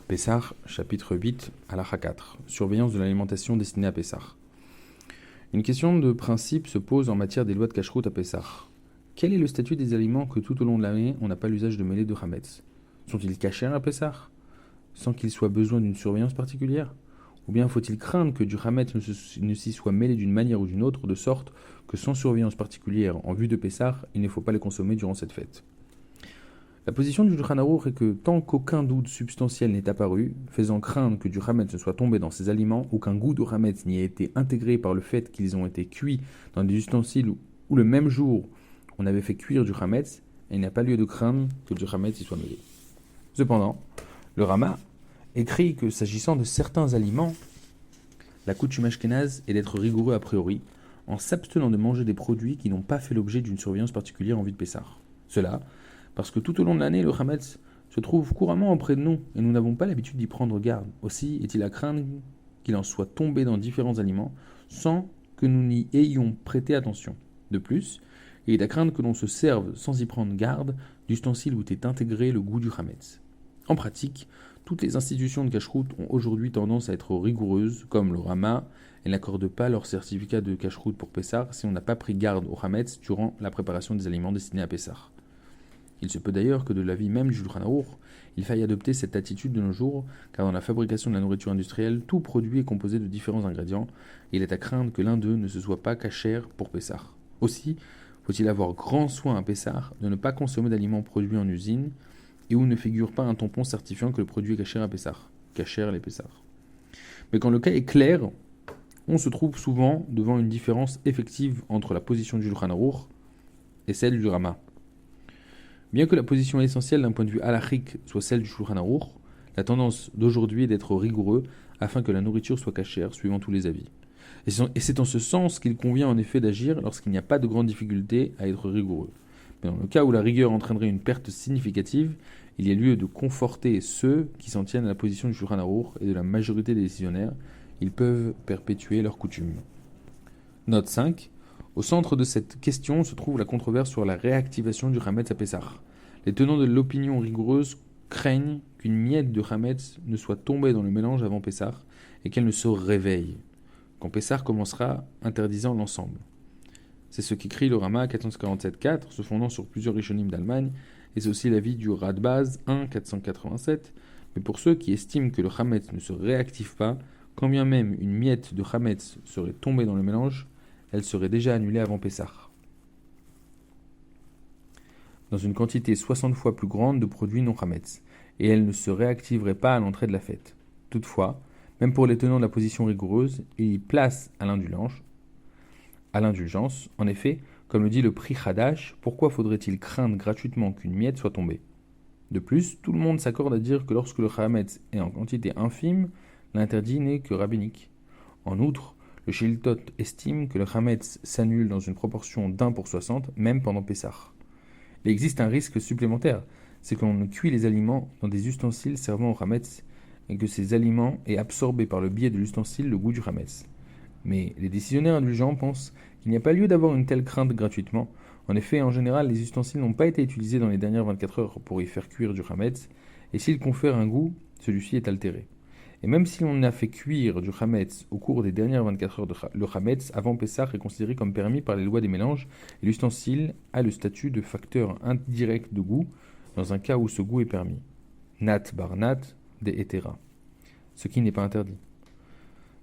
Pessah, chapitre 8, halakha 4. Surveillance de l'alimentation destinée à Pessah. Une question de principe se pose en matière des lois de cacheroute à Pessah. Quel est le statut des aliments que tout au long de l'année on n'a pas l'usage de mêler de Hametz? Sont-ils cachers à Pessah, sans qu'il soit besoin d'une surveillance particulière? Ou bien faut-il craindre que du Hametz ne s'y soit mêlé d'une manière ou d'une autre, de sorte que sans surveillance particulière en vue de Pessah, il ne faut pas les consommer durant cette fête? La position du Shulchan Aruch est que tant qu'aucun doute substantiel n'est apparu, faisant craindre que du Hametz ne soit tombé dans ces aliments, ou qu'un goût de Hametz n'y ait été intégré par le fait qu'ils ont été cuits dans des ustensiles où le même jour on avait fait cuire du Hametz, il n'y a pas lieu de craindre que du Hametz y soit mêlé. Cependant, le Rama écrit que s'agissant de certains aliments, la coutume ashkénaze est d'être rigoureux a priori, en s'abstenant de manger des produits qui n'ont pas fait l'objet d'une surveillance particulière en vue de Pessah. Cela parce que tout au long de l'année, le Hametz se trouve couramment auprès de nous et nous n'avons pas l'habitude d'y prendre garde. Aussi est-il à craindre qu'il en soit tombé dans différents aliments sans que nous n'y ayons prêté attention. De plus, il est à craindre que l'on se serve sans y prendre garde d'ustensiles où est intégré le goût du Hametz. En pratique, toutes les institutions de cacheroute ont aujourd'hui tendance à être rigoureuses, comme le Rama. Elles n'accordent pas leur certificat de cacheroute pour Pessah si on n'a pas pris garde au Hametz durant la préparation des aliments destinés à Pessah. Il se peut d'ailleurs que de l'avis même du Shulchan Aruch, il faille adopter cette attitude de nos jours, car dans la fabrication de la nourriture industrielle, tout produit est composé de différents ingrédients, et il est à craindre que l'un d'eux ne se soit pas cacher pour Pessah. Aussi, faut-il avoir grand soin à Pessah de ne pas consommer d'aliments produits en usine, et où ne figure pas un tampon certifiant que le produit est caché à Pessah. Cacher les Pessah. Mais quand le cas est clair, on se trouve souvent devant une différence effective entre la position du Shulchan Aruch et celle du Rama. Bien que la position essentielle d'un point de vue halachique soit celle du Shulchan Aruch, la tendance d'aujourd'hui est d'être rigoureux afin que la nourriture soit cachère, suivant tous les avis. Et c'est en ce sens qu'il convient en effet d'agir lorsqu'il n'y a pas de grande difficulté à être rigoureux. Mais dans le cas où la rigueur entraînerait une perte significative, il y a lieu de conforter ceux qui s'en tiennent à la position du Shulchan Aruch et de la majorité des décisionnaires. Ils peuvent perpétuer leurs coutumes. Note 5. Au centre de cette question se trouve la controverse sur la réactivation du Hametz à Pessah. Les tenants de l'opinion rigoureuse craignent qu'une miette de Hametz ne soit tombée dans le mélange avant Pessah et qu'elle ne se réveille, quand Pessah commencera interdisant l'ensemble. C'est ce qu'écrit le Rama 447.4, se fondant sur plusieurs Rishonim d'Allemagne, et c'est aussi l'avis du Radbaz 1.487. Mais pour ceux qui estiment que le Hametz ne se réactive pas, quand bien même une miette de Hametz serait tombée dans le mélange, elle serait déjà annulée avant Pessah, dans une quantité 60 fois plus grande de produits non Hametz, et elle ne se réactiverait pas à l'entrée de la fête. Toutefois, même pour les tenants de la position rigoureuse, il y place à l'indulgence. En effet, comme le dit le Pri Hadash, pourquoi faudrait-il craindre gratuitement qu'une miette soit tombée? De plus, tout le monde s'accorde à dire que lorsque le Hametz est en quantité infime, l'interdit n'est que rabbinique. En outre, le Shiltot estime que le Hametz s'annule dans une proportion d'1 pour 60, même pendant Pessah. Il existe un risque supplémentaire, c'est que l'on cuit les aliments dans des ustensiles servant au Hametz et que ces aliments aient absorbé par le biais de l'ustensile le goût du Hametz. Mais les décisionnaires indulgents pensent qu'il n'y a pas lieu d'avoir une telle crainte gratuitement. En effet, en général, les ustensiles n'ont pas été utilisés dans les dernières 24 heures pour y faire cuire du Hametz, et s'ils confèrent un goût, celui-ci est altéré. Et même si l'on a fait cuire du Hametz au cours des dernières 24 heures, le Hametz avant Pessah est considéré comme permis par les lois des mélanges, et l'ustensile a le statut de facteur indirect de goût, dans un cas où ce goût est permis. Nat bar nat de hetera, ce qui n'est pas interdit.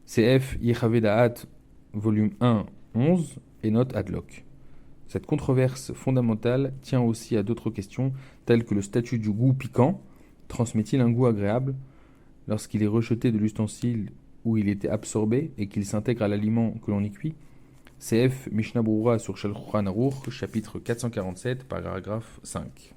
CF Yechavé Da'at, volume 1, 11, et note Adlock. Cette controverse fondamentale tient aussi à d'autres questions, telles que le statut du goût piquant. Transmet-il un goût agréable lorsqu'il est rejeté de l'ustensile où il était absorbé et qu'il s'intègre à l'aliment que l'on y cuit? CF Mishnah Berurah sur Shulchan Aruch, chapitre 447, paragraphe 5.